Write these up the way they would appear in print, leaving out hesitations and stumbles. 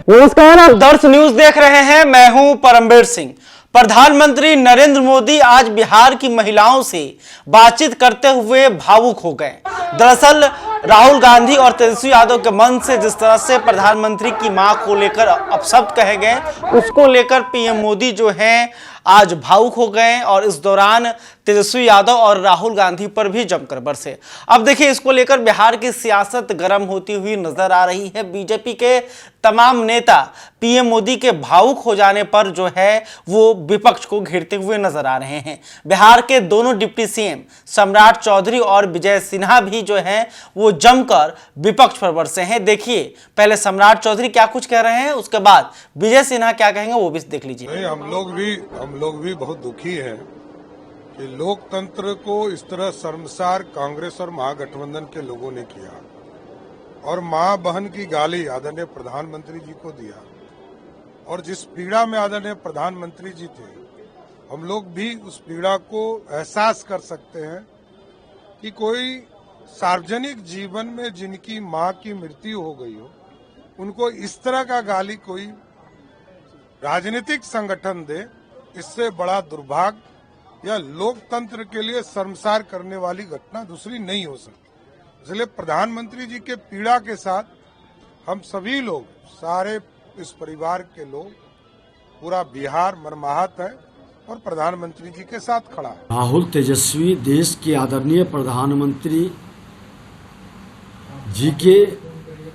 नमस्कार, आप दर्श न्यूज देख रहे हैं। मैं हूं परमवीर सिंह। प्रधानमंत्री नरेंद्र मोदी आज बिहार की महिलाओं से बातचीत करते हुए भावुक हो गए। दरअसल राहुल गांधी और तेजस्वी यादव के मन से जिस तरह से प्रधानमंत्री की मां को लेकर अपशब्द कहे गए, उसको लेकर पीएम मोदी जो हैं आज भावुक हो गए और इस दौरान तेजस्वी यादव और राहुल गांधी पर भी जमकर बरसे। अब देखिए, इसको लेकर बिहार की सियासत गर्म होती हुई नजर आ रही है। बीजेपी के तमाम नेता पीएम मोदी के भावुक हो जाने पर जो है वो विपक्ष को घेरते हुए नजर आ रहे हैं। बिहार के दोनों डिप्टी सीएम सम्राट चौधरी और विजय सिन्हा भी जो है वो जमकर विपक्ष पर बरसे हैं। देखिए पहले सम्राट चौधरी क्या कुछ कह रहे हैं, उसके बाद विजय सिन्हा क्या कहेंगे वो भी देख लीजिए। हम लोग भी बहुत दुखी हैं कि लोकतंत्र को इस तरह शर्मसार कांग्रेस और महागठबंधन के लोगों ने किया और मां बहन की गाली आदरणीय प्रधानमंत्री जी को दिया। और जिस पीड़ा में आदरणीय प्रधानमंत्री जी थे, हम लोग भी उस पीड़ा को एहसास कर सकते हैं कि कोई सार्वजनिक जीवन में जिनकी मां की मृत्यु हो गई हो, उनको इस तरह का गाली कोई राजनीतिक संगठन दे, इससे बड़ा दुर्भाग्य या लोकतंत्र के लिए शर्मसार करने वाली घटना दूसरी नहीं हो सकती। इसलिए प्रधानमंत्री जी के पीड़ा के साथ हम सभी लोग, सारे इस परिवार के लोग, पूरा बिहार मर्माहत है और प्रधानमंत्री जी के साथ खड़ा है। राहुल तेजस्वी देश के आदरणीय प्रधानमंत्री जी के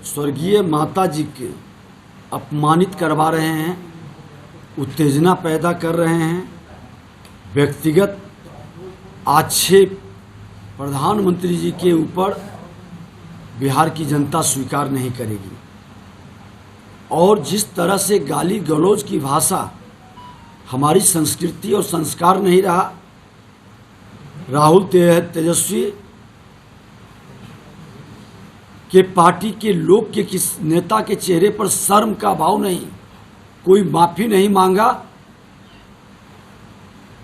स्वर्गीय माता जी के अपमानित करवा रहे हैं, उत्तेजना पैदा कर रहे हैं। व्यक्तिगत आक्षेप प्रधानमंत्री जी के ऊपर बिहार की जनता स्वीकार नहीं करेगी। और जिस तरह से गाली गलौज की भाषा हमारी संस्कृति और संस्कार नहीं रहा, राहुल तेजस्वी के पार्टी के लोग के किस नेता के चेहरे पर शर्म का भाव नहीं, कोई माफी नहीं मांगा,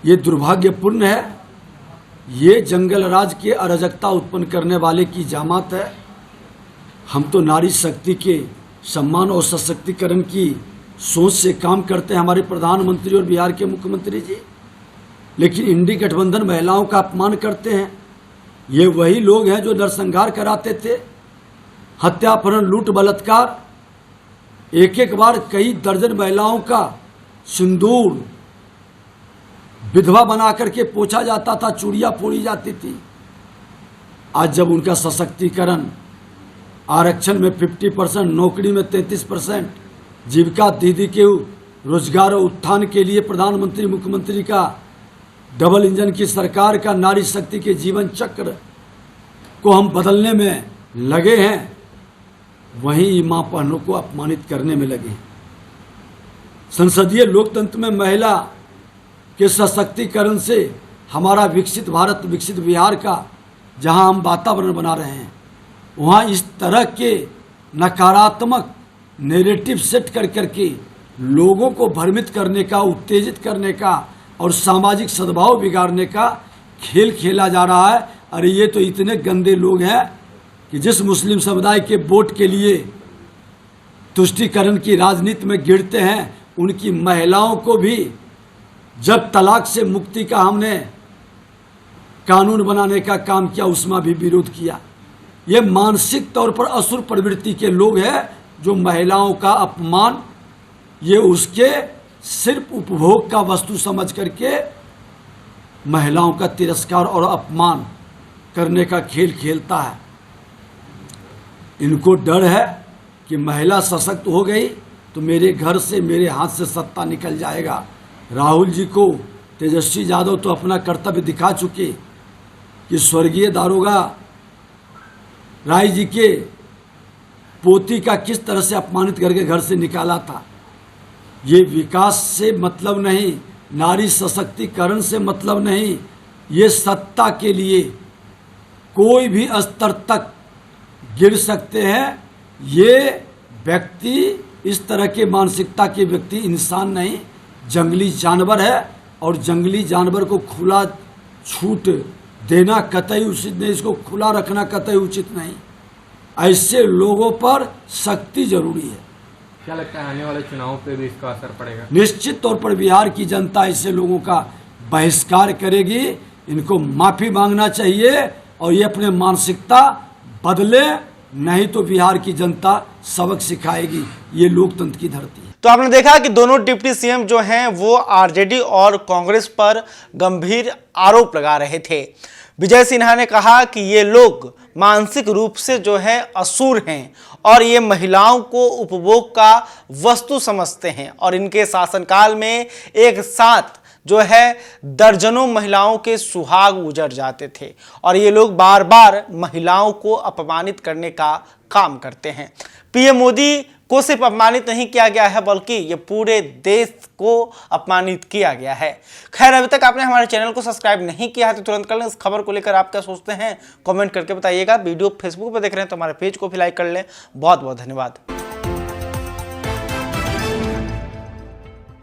ये दुर्भाग्यपूर्ण है। ये जंगल राज के अराजकता उत्पन्न करने वाले की जामात है। हम तो नारी शक्ति के सम्मान और सशक्तिकरण की सोच से काम करते हैं, हमारे प्रधानमंत्री और बिहार के मुख्यमंत्री जी, लेकिन इंडी गठबंधन महिलाओं का अपमान करते हैं। ये वही लोग हैं जो नरसंहार कराते थे, हत्या, अपहरण, लूट, बलात्कार, एक बार कई दर्जन महिलाओं का सिंदूर विधवा बना करके पोछा जाता था, चूड़ियां फोड़ी जाती थी। आज जब उनका सशक्तिकरण, आरक्षण में 50%, नौकरी में 33%, जीविका दीदी के रोजगार और उत्थान के लिए प्रधानमंत्री मुख्यमंत्री का डबल इंजन की सरकार का नारी शक्ति के जीवन चक्र को हम बदलने में लगे हैं, वहीं मां बहनों को अपमानित करने में लगे। संसदीय लोकतंत्र में महिला के सशक्तिकरण से हमारा विकसित भारत, विकसित बिहार का जहां हम वातावरण बना रहे हैं, वहां इस तरह के नकारात्मक नैरेटिव सेट कर करके लोगों को भ्रमित करने का, उत्तेजित करने का और सामाजिक सद्भाव बिगाड़ने का खेल खेला जा रहा है। अरे ये तो इतने गंदे लोग हैं कि जिस मुस्लिम समुदाय के वोट के लिए तुष्टीकरण की राजनीति में गिरते हैं, उनकी महिलाओं को भी जब तलाक से मुक्ति का हमने कानून बनाने का काम किया, उसमें भी विरोध किया। ये मानसिक तौर पर असुर प्रवृत्ति के लोग हैं जो महिलाओं का अपमान, ये उसके सिर्फ उपभोग का वस्तु समझ करके महिलाओं का तिरस्कार और अपमान करने का खेल खेलता है। इनको डर है कि महिला सशक्त हो गई तो मेरे घर से, मेरे हाथ से सत्ता निकल जाएगा। राहुल जी को तेजस्वी यादव तो अपना कर्तव्य दिखा चुके कि स्वर्गीय दारोगा राय जी के पोती का किस तरह से अपमानित करके घर से निकाला था। ये विकास से मतलब नहीं, नारी सशक्तिकरण से मतलब नहीं, ये सत्ता के लिए कोई भी स्तर तक गिर सकते हैं। ये व्यक्ति इस तरह के मानसिकता के व्यक्ति इंसान नहीं, जंगली जानवर है और जंगली जानवर को खुला छूट देना कतई उचित नहीं, इसको खुला रखना कतई उचित नहीं। ऐसे लोगों पर सख्ती जरूरी है। क्या लगता है आने वाले चुनाव पे भी इसका असर पड़ेगा? निश्चित तौर पर बिहार की जनता ऐसे लोगों का बहिष्कार करेगी। इनको माफी मांगना चाहिए और ये अपने मानसिकता बदले, नहीं तो बिहार की जनता सबक सिखाएगी। ये लोकतंत्र की धरती है। तो आपने देखा कि दोनों डिप्टी सीएम जो हैं वो आरजेडी और कांग्रेस पर गंभीर आरोप लगा रहे थे। विजय सिन्हा ने कहा कि ये लोग मानसिक रूप से जो है असुर हैं और ये महिलाओं को उपभोग का वस्तु समझते हैं और इनके शासनकाल में एक साथ जो है दर्जनों महिलाओं के सुहाग उजड़ जाते थे और ये लोग बार बार महिलाओं को अपमानित करने का काम करते हैं। पीएम मोदी को सिर्फ अपमानित नहीं किया गया है बल्कि ये पूरे देश को अपमानित किया गया है। खैर, अभी तक आपने हमारे चैनल को सब्सक्राइब नहीं किया है तो तुरंत कर लें। इस खबर को लेकर आप क्या सोचते हैं कमेंट करके बताइएगा। वीडियो फेसबुक पर देख रहे हैं तो हमारे पेज को भी लाइक कर लें। बहुत बहुत धन्यवाद।